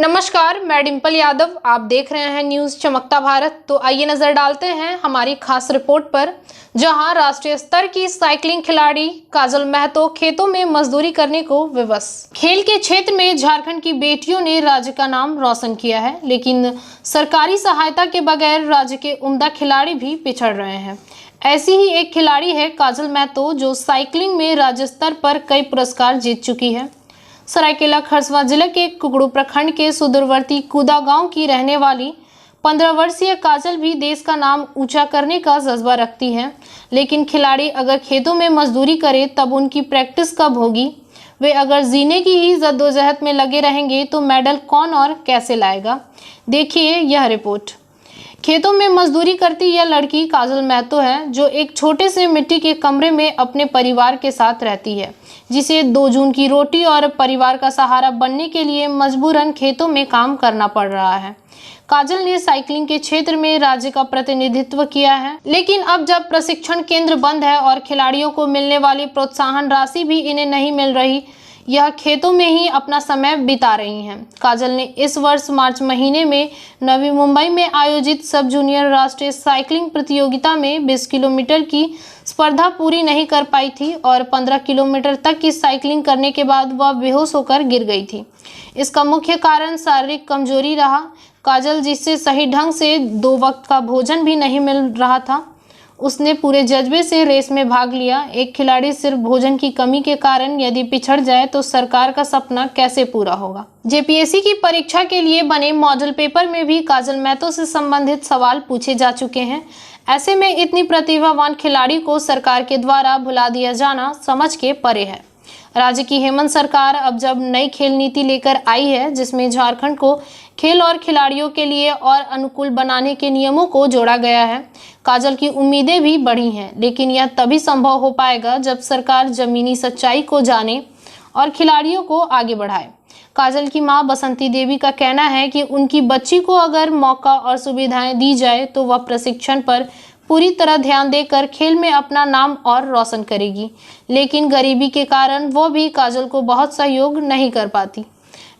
नमस्कार, मैं डिम्पल यादव। आप देख रहे हैं न्यूज चमकता भारत। तो आइए नजर डालते हैं हमारी खास रिपोर्ट पर, जहां राष्ट्रीय स्तर की साइकिलिंग खिलाड़ी काजल महतो खेतों में मजदूरी करने को विवश। खेल के क्षेत्र में झारखंड की बेटियों ने राज्य का नाम रोशन किया है, लेकिन सरकारी सहायता के बगैर राज्य के उम्दा खिलाड़ी भी पिछड़ रहे हैं। ऐसी ही एक खिलाड़ी है काजल महतो, जो साइकिलिंग में राज्य स्तर पर कई पुरस्कार जीत चुकी है। सरायकेला खरसवां जिले के कुकड़ू प्रखंड के सुदूरवर्ती कूदा गांव की रहने वाली 15 वर्षीय काजल भी देश का नाम ऊंचा करने का जज्बा रखती है, लेकिन खिलाड़ी अगर खेतों में मजदूरी करे तब उनकी प्रैक्टिस कब होगी। वे अगर जीने की ही जद्दोजहद में लगे रहेंगे तो मेडल कौन और कैसे लाएगा। देखिए यह रिपोर्ट। खेतों में मजदूरी करती यह लड़की काजल महतो है, जो एक छोटे से मिट्टी के कमरे में अपने परिवार के साथ रहती है, जिसे 2 जून की रोटी और परिवार का सहारा बनने के लिए मजबूरन खेतों में काम करना पड़ रहा है। काजल ने साइकिलिंग के क्षेत्र में राज्य का प्रतिनिधित्व किया है, लेकिन अब जब प्रशिक्षण केंद्र बंद है और खिलाड़ियों को मिलने वाली प्रोत्साहन राशि भी इन्हें नहीं मिल रही, यह खेतों में ही अपना समय बिता रही हैं। काजल ने इस वर्ष मार्च महीने में नवी मुंबई में आयोजित सब जूनियर राष्ट्रीय साइकिलिंग प्रतियोगिता में 20 किलोमीटर की स्पर्धा पूरी नहीं कर पाई थी और 15 किलोमीटर तक की साइकिलिंग करने के बाद वह बेहोश होकर गिर गई थी। इसका मुख्य कारण शारीरिक कमजोरी रहा। काजल, जिससे सही ढंग से 2 वक्त का भोजन भी नहीं मिल रहा था, उसने पूरे जज्बे से रेस में भाग लिया। एक खिलाड़ी सिर्फ भोजन की कमी के कारण यदि पिछड़ जाए तो सरकार का सपना कैसे पूरा होगा। जेपीएससी की परीक्षा के लिए बने मॉडल पेपर में भी काजल महतो से संबंधित सवाल पूछे जा चुके हैं। ऐसे में इतनी प्रतिभावान खिलाड़ी को सरकार के द्वारा भुला दिया जाना समझ के परे है। राज्य की हेमंत सरकार अब जब नई खेल नीति लेकर आई है, जिसमें झारखंड को खेल और खिलाड़ियों के लिए और अनुकूल बनाने के नियमों को जोड़ा गया है, काजल की उम्मीदें भी बढ़ी हैं। लेकिन यह तभी संभव हो पाएगा जब सरकार जमीनी सच्चाई को जाने और खिलाड़ियों को आगे बढ़ाए। काजल की मां बसंती देवी का कहना है कि उनकी बच्ची को अगर मौका और सुविधाएं दी जाए तो वह प्रशिक्षण पर पूरी तरह ध्यान देकर खेल में अपना नाम और रोशन करेगी, लेकिन गरीबी के कारण वो भी काजल को बहुत सहयोग नहीं कर पाती।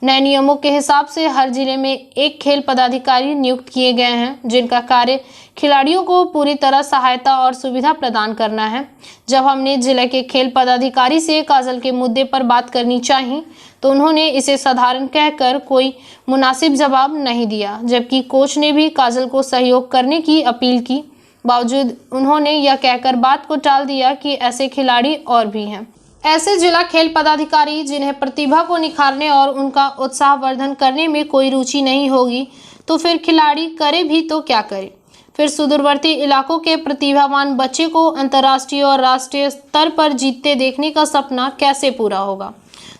नए नियमों के हिसाब से हर जिले में एक खेल पदाधिकारी नियुक्त किए गए हैं, जिनका कार्य खिलाड़ियों को पूरी तरह सहायता और सुविधा प्रदान करना है। जब हमने जिले के खेल पदाधिकारी से काजल के मुद्दे पर बात करनी चाहिए तो उन्होंने इसे साधारण कहकर कोई मुनासिब जवाब नहीं दिया, जबकि कोच ने भी काजल को सहयोग करने की अपील की। बावजूद उन्होंने यह कहकर बात को टाल दिया कि ऐसे खिलाड़ी और भी हैं। ऐसे जिला खेल पदाधिकारी जिन्हें प्रतिभा को निखारने और उनका उत्साहवर्धन करने में कोई रुचि नहीं होगी, तो फिर खिलाड़ी करे भी तो क्या करे। फिर सुदूरवर्ती इलाकों के प्रतिभावान बच्चे को अंतर्राष्ट्रीय और राष्ट्रीय स्तर पर जीतते देखने का सपना कैसे पूरा होगा।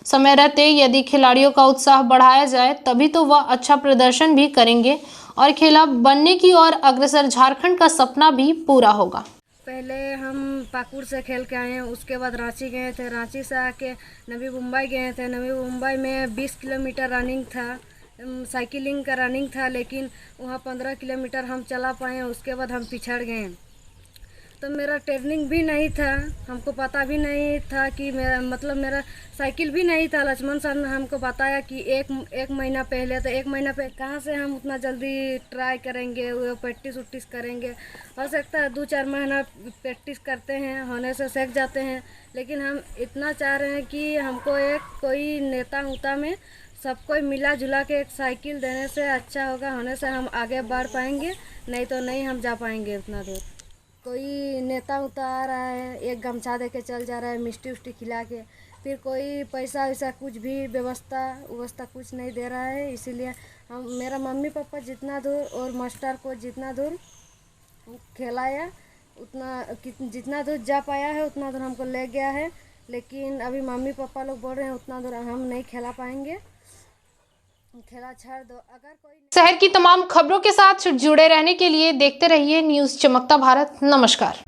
समय रहते यदि खिलाड़ियों का उत्साह बढ़ाया जाए तभी तो वह अच्छा प्रदर्शन भी करेंगे और खिलाड़ी बनने की ओर अग्रसर झारखंड का सपना भी पूरा होगा। पहले हम पाकुड़ से खेल के आए हैं, उसके बाद रांची गए थे, रांची से आके नवी मुंबई गए थे। नवी मुंबई में 20 किलोमीटर रनिंग था, साइकिलिंग का रनिंग था, लेकिन वहाँ 15 किलोमीटर हम चला पाए, उसके बाद हम पिछड़ गए। तो मेरा ट्रेनिंग भी नहीं था, हमको पता भी नहीं था कि मेरा साइकिल भी नहीं था। लक्ष्मण सर ने हमको बताया कि एक महीना पहले, तो एक महीना पे कहाँ से हम उतना जल्दी ट्राई करेंगे, वो प्रैक्टिस उक्टिस करेंगे। हो सकता है 2-4 महीना प्रैक्टिस करते हैं, होने से सीख जाते हैं। लेकिन हम इतना चाह रहे हैं कि हमको कोई नेता उता में सब कोई मिला जुला के एक साइकिल देने से अच्छा होगा, होने से हम आगे बढ़ पाएंगे, नहीं तो नहीं हम जा पाएंगे उतना दूर। कोई नेता उता आ रहा है, एक गमछा दे के चल जा रहा है, मिष्टी उष्टी खिला के, फिर कोई पैसा वैसा कुछ भी व्यवस्था कुछ नहीं दे रहा है। इसीलिए मेरा मम्मी पापा जितना दूर और मास्टर को जितना दूर खिलाया, जितना दूर जा पाया है उतना दूर हमको ले गया है। लेकिन अभी मम्मी पापा लोग बोल रहे हैं उतना दूर हम नहीं खेला पाएंगे, खेला छोड़ दो। अगर कोई शहर की तमाम खबरों के साथ जुड़े रहने के लिए देखते रहिए न्यूज चमकता भारत। नमस्कार।